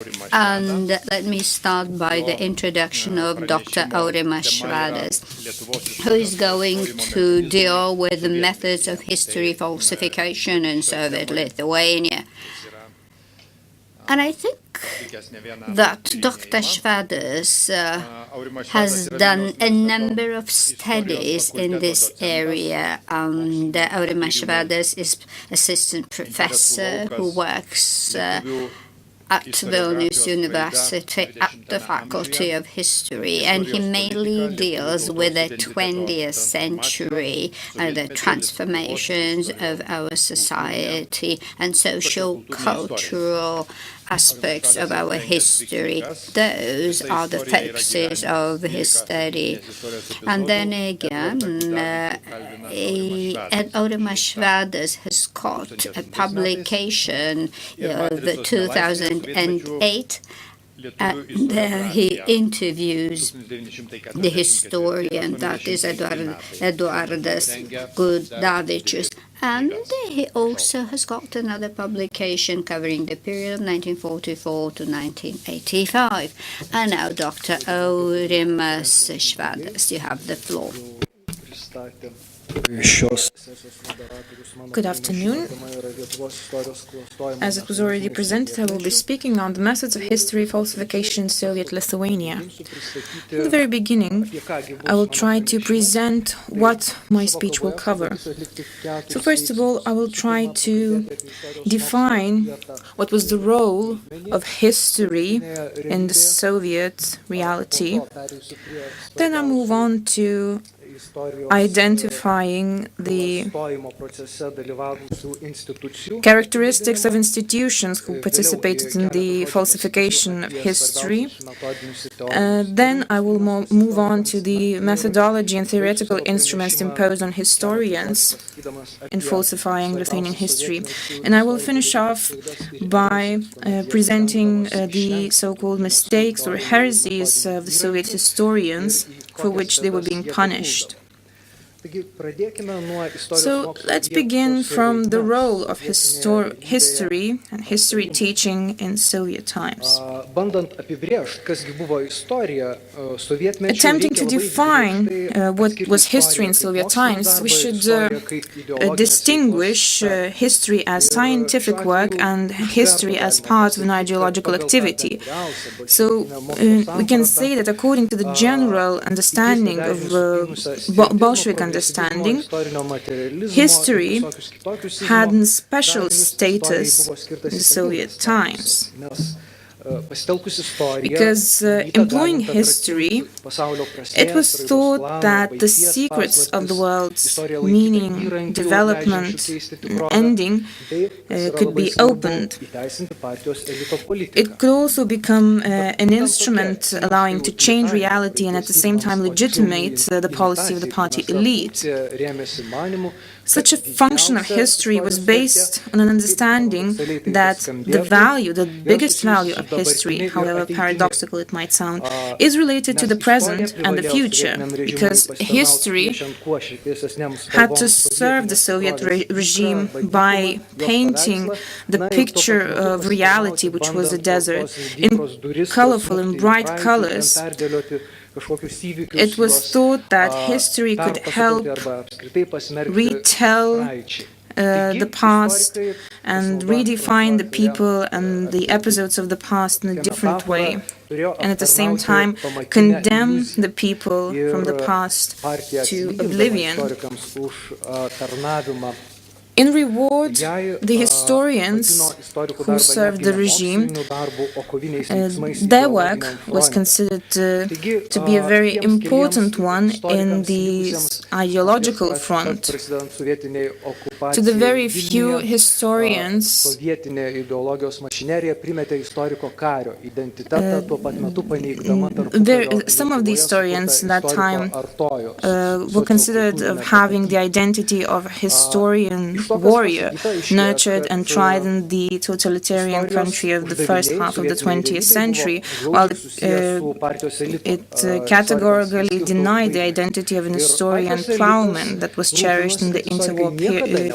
And let me start by the introduction of Dr. Aurimas Švedas, who is going to deal with the methods of history falsification in Soviet Lithuania. And I think that Dr. Švedas has done a number of studies in this area. Aurimas Švedas is assistant professor who works at Vilnius University at the Faculty of History, and he mainly deals with the 20th century and the transformations of our society and social cultural aspects of our history. Those are the focuses of his study. And then again, Aurimas Švedas has got a publication of 2008. There he interviews the historian, that is Eduardas Gudavičius, and he also has got another publication covering the period of 1944 to 1985. And now, Dr. Aurimas Švedas, you have the floor. Good afternoon. As it was already presented, I will be speaking on the methods of history falsification in Soviet Lithuania. In the very beginning, I will try to present what my speech will cover. So first of all, I will try to define what was the role of history in the Soviet reality. Then I'll move on to identifying the characteristics of institutions who participated in the falsification of history. Then I will move on to the methodology and theoretical instruments imposed on historians in falsifying Lithuanian history. And I will finish off by presenting the so-called mistakes or heresies of the Soviet historians for which they were being punished. So let's begin from the role of history and history teaching in Soviet times. Attempting to define what was history in Soviet times, we should distinguish history as scientific work and history as part of an ideological activity. So we can say that according to the general understanding of Bolshevik understanding, history had a special status in the Soviet times. Because employing history, it was thought that the secrets of the world's meaning, development, and ending could be opened. It could also become an instrument allowing to change reality and at the same time legitimate the policy of the party elite. Such a function of history was based on an understanding that the biggest value of history, however paradoxical it might sound, is related to the present and the future, because history had to serve the Soviet regime by painting the picture of reality, which was a desert, in colorful and bright colors. It was thought that history could help retell the past and redefine the people and the episodes of the past in a different way, and at the same time condemn the people from the past to oblivion. In reward, the historians who served the regime, their work was considered to be a very important one in the ideological front. To the very few historians, some of the historians at that time were considered of having the identity of a historian warrior, nurtured and tried in the totalitarian country of the first half of the 20th century, while it categorically denied the identity of an historian plowman that was cherished in the interwar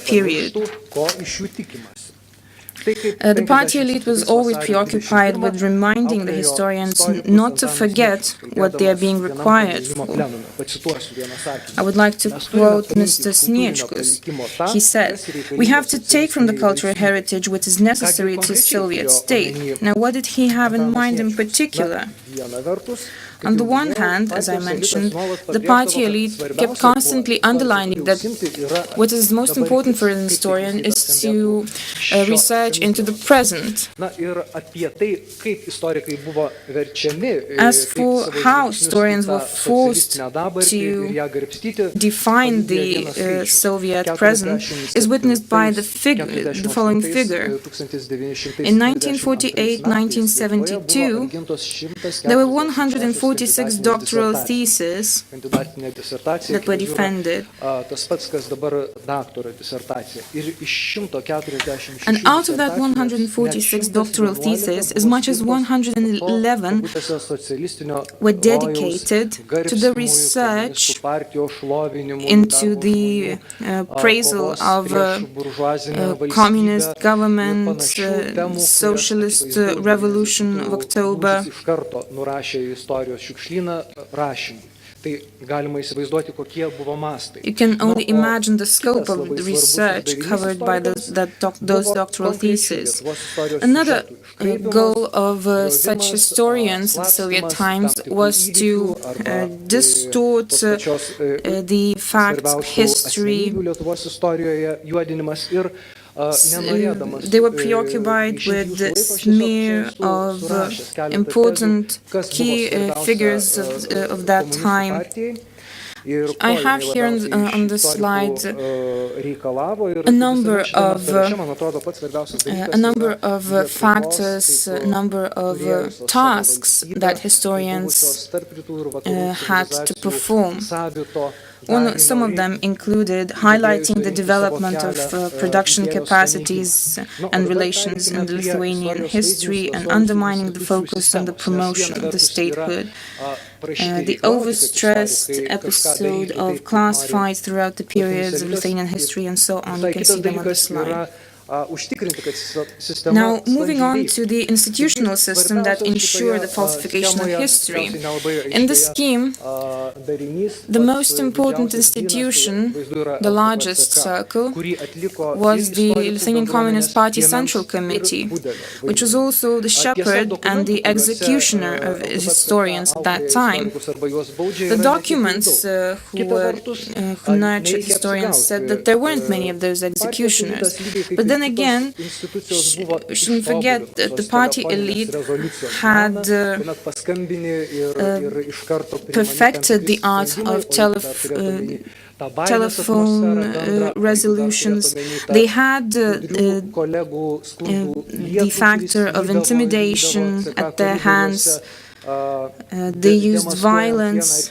period. The party elite was always preoccupied with reminding the historians not to forget what they are being required for. I would like to quote Mr. Sniečkus. He said, "We have to take from the cultural heritage what is necessary to Soviet state." Now, what did he have in mind in particular? On the one hand, as I mentioned, the party elite kept constantly underlining that what is most important for an historian is to research into the present. As for how historians were forced to define the Soviet present is witnessed by the following figure. In 1948-1972, there were 146 doctoral theses that were defended. And out of that 146 doctoral theses, as much as 111 were dedicated to the research into the appraisal of communist government, socialist revolution of October. You can only imagine the scope of the research covered by those doctoral theses. Another goal of such historians in Soviet times was to distort the facts of history. They were preoccupied with the smear of important key figures of that time. I have here on the slide a number of factors, a number of tasks that historians had to perform. Some of them included highlighting the development of production capacities and relations in the Lithuanian history and undermining the focus on the promotion of the statehood. The overstressed episode of class fights throughout the periods of Lithuanian history and so on. You can see them on the slide. Now, moving on to the institutional system that ensure the falsification of history. In the scheme, the most important institution, the largest circle, was the Lithuanian Communist Party Central Committee, which was also the shepherd and the executioner of historians at that time. The documents who nurtured historians said that there weren't many of those executioners. But then again, we shouldn't forget that the party elite had perfected the art of telephone resolutions. They had the factor of intimidation at their hands. They used violence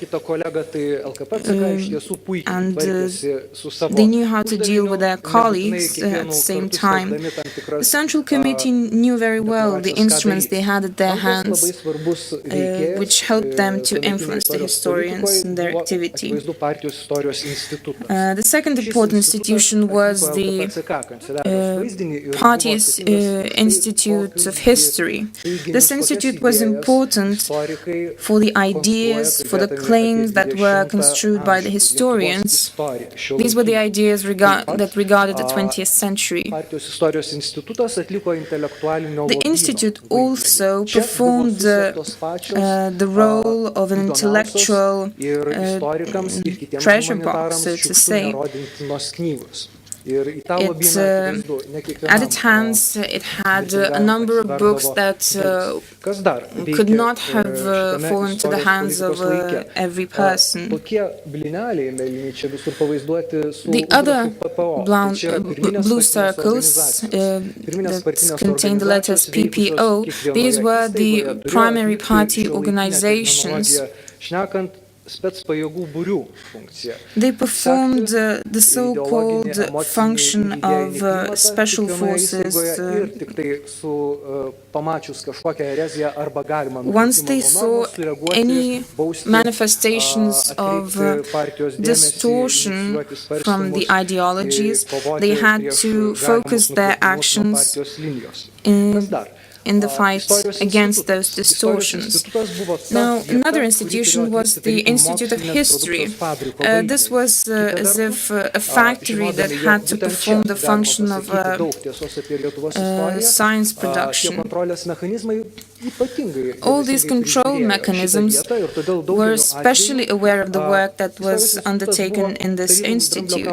and they knew how to deal with their colleagues at the same time. The Central Committee knew very well the instruments they had at their hands, which helped them to influence the historians in their activity. The second important institution was the Party's Institute of History. This institute was important for the ideas, for the claims that were construed by the historians. These were the ideas that regarded the 20th century. The institute also performed the role of an intellectual treasure box, so to say. At its hands, it had a number of books that could not have fallen to the hands of every person. The other blue circles that contained the letters PPO, these were the primary party organizations. specpajėgų būrių funkciją. They performed the so-called function of special forces. Ir tik tai su pamačius kažkokią ereziją arba galima Once they saw any manifestations of distortion from the ideologies, they had to focus their actions in the fight against those distortions. Now, another institution was the Institute of History. This was as if a factory that had to perform the function of science production. All these control mechanisms were especially aware of the work that was undertaken in this institute.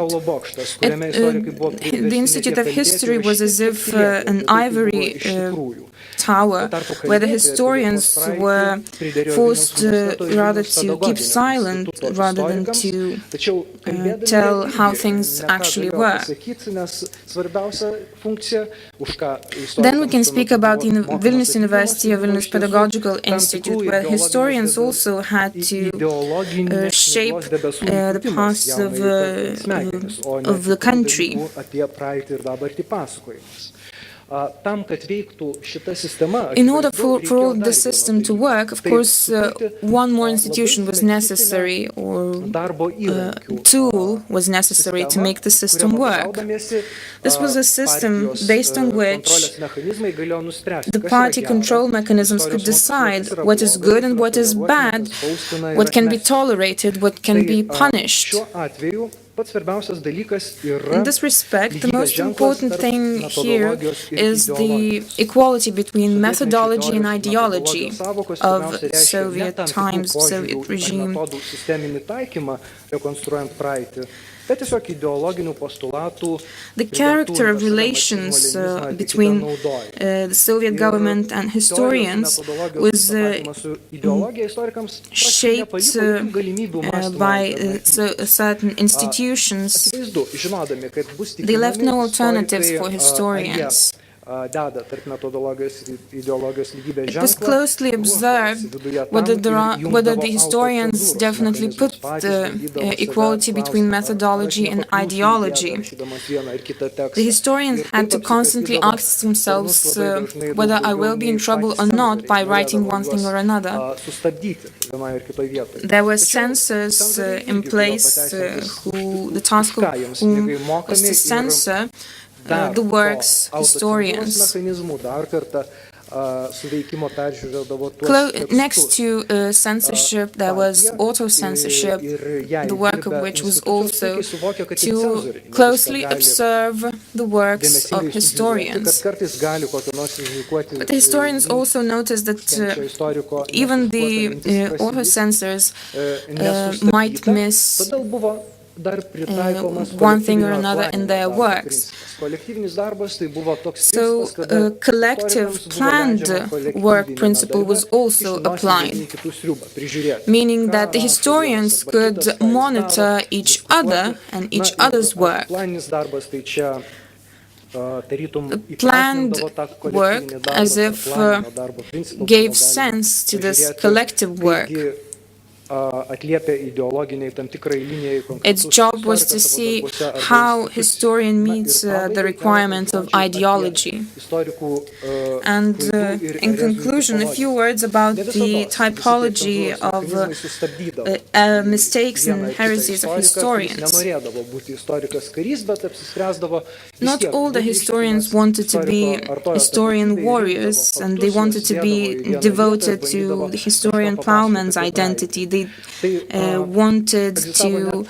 The Institute of History was as if an ivory tower where the historians were forced rather to keep silent rather than to tell how things actually work. Then we can speak about Vilnius University or Vilnius Pedagogical Institute, where historians also had to shape the past of the country. In order for all the system to work, of course, one more institution was necessary, or tool was necessary to make the system work. This was a system based on which the party control mechanisms could decide what is good and what is bad, what can be tolerated, what can be punished. In this respect, the most important thing here is the equality between methodology and ideology of Soviet times, Soviet regime. The character of relations between the Soviet government and historians was shaped by certain institutions. They left no alternatives for historians. It was closely observed whether the historians definitely put the equality between methodology and ideology. The historians had to constantly ask themselves whether I will be in trouble or not by writing one thing or another. There were censors in place the task of whom was to censor the works historians. Next to censorship, there was auto-censorship, the work of which was also to closely observe the works of historians. But the historians also noticed that even the auto-censors might miss one thing or another in their works. So collective planned work principle was also applied, meaning that the historians could monitor each other and each other's work. Planned work as if gave sense to this collective work. Its job was to see how historian meets the requirement of ideology. And in conclusion, a few words about the typology of mistakes and heresies of historians. Not all the historians wanted to be historian warriors, and they wanted to be devoted to the historian plowman's identity. They wanted to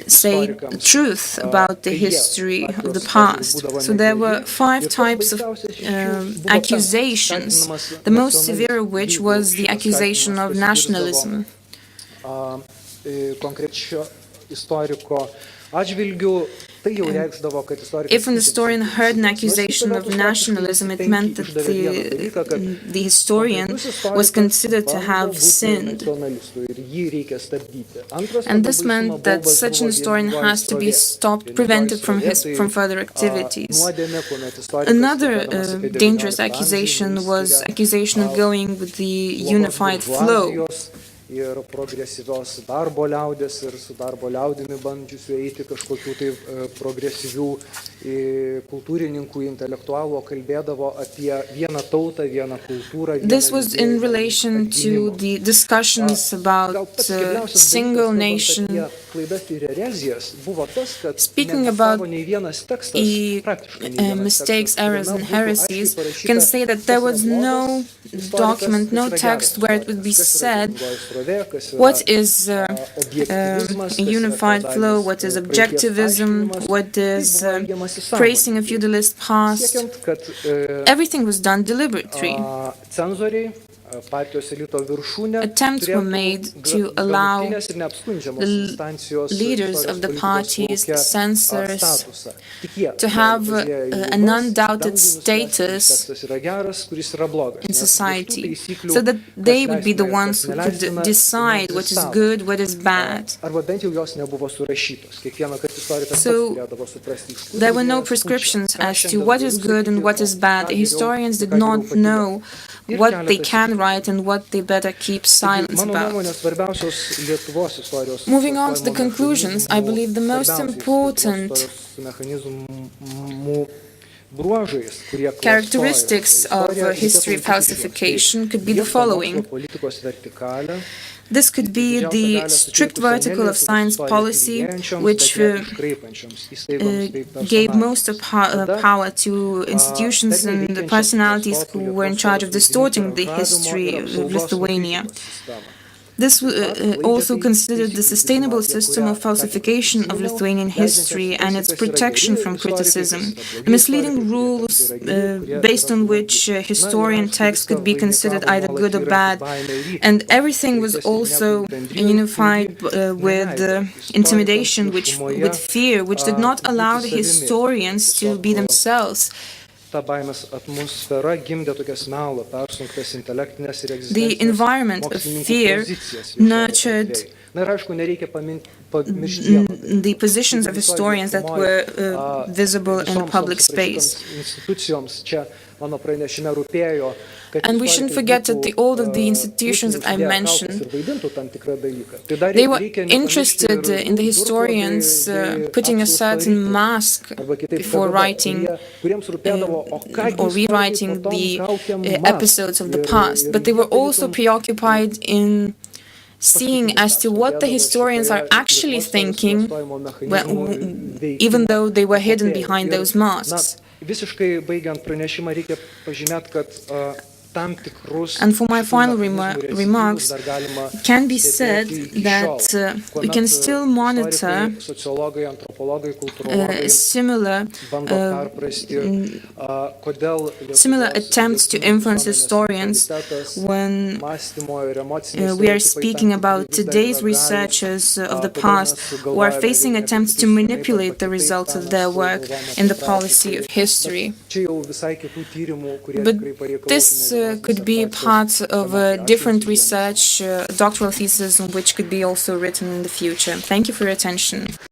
say the truth about the history of the past. So there were 5 types of accusations, the most severe of which was the accusation of nationalism. If an historian heard an accusation of nationalism, it meant that the historian was considered to have sinned. And this meant that such an historian has to be stopped, prevented from further activities. Another dangerous accusation was accusation of going with the unified flow. ir progresyvios darbo liaudės ir su darbo liaudimi bandžiusių eiti kažkokių tai progresyvių kultūrininkų, intelektualų, kalbėdavo apie vieną tautą, vieną kultūrą. This was in relation to the discussions about single nation. Speaking about mistakes, errors, and heresies, you can say that there was no document, no text where it would be said what is a unified flow, what is objectivism, what is praising a feudalist past. Everything was done deliberately. Attempts were made to allow the leaders of the parties, censors, to have an undoubted status in society, so that they would be the ones who could decide what is good, what is bad. So there were no prescriptions as to what is good and what is bad. The historians did not know what they can write and what they better keep silence about. Moving on to the conclusions, I believe the most important characteristics of history falsification could be the following. This could be the strict vertical of science policy, which gave most of power to institutions and personalities who were in charge of distorting the history of Lithuania. This also considered the sustainable system of falsification of Lithuanian history and its protection from criticism, the misleading rules based on which historian texts could be considered either good or bad, and everything was also unified with intimidation, with fear, which did not allow the historians to be themselves. The environment of fear nurtured the positions of historians that were visible in the public space. And we shouldn't forget that all of the institutions that I mentioned, they were interested in the historians putting a certain mask before writing or rewriting the episodes of the past, but they were also preoccupied in seeing as to what the historians are actually thinking, even though they were hidden behind those masks. And for my final remarks, it can be said that we can still monitor similar attempts to influence historians when we are speaking about today's researchers of the past who are facing attempts to manipulate the results of their work in the policy of history. But this could be a part of a different research, doctoral thesis, which could be also written in the future. Thank you for your attention.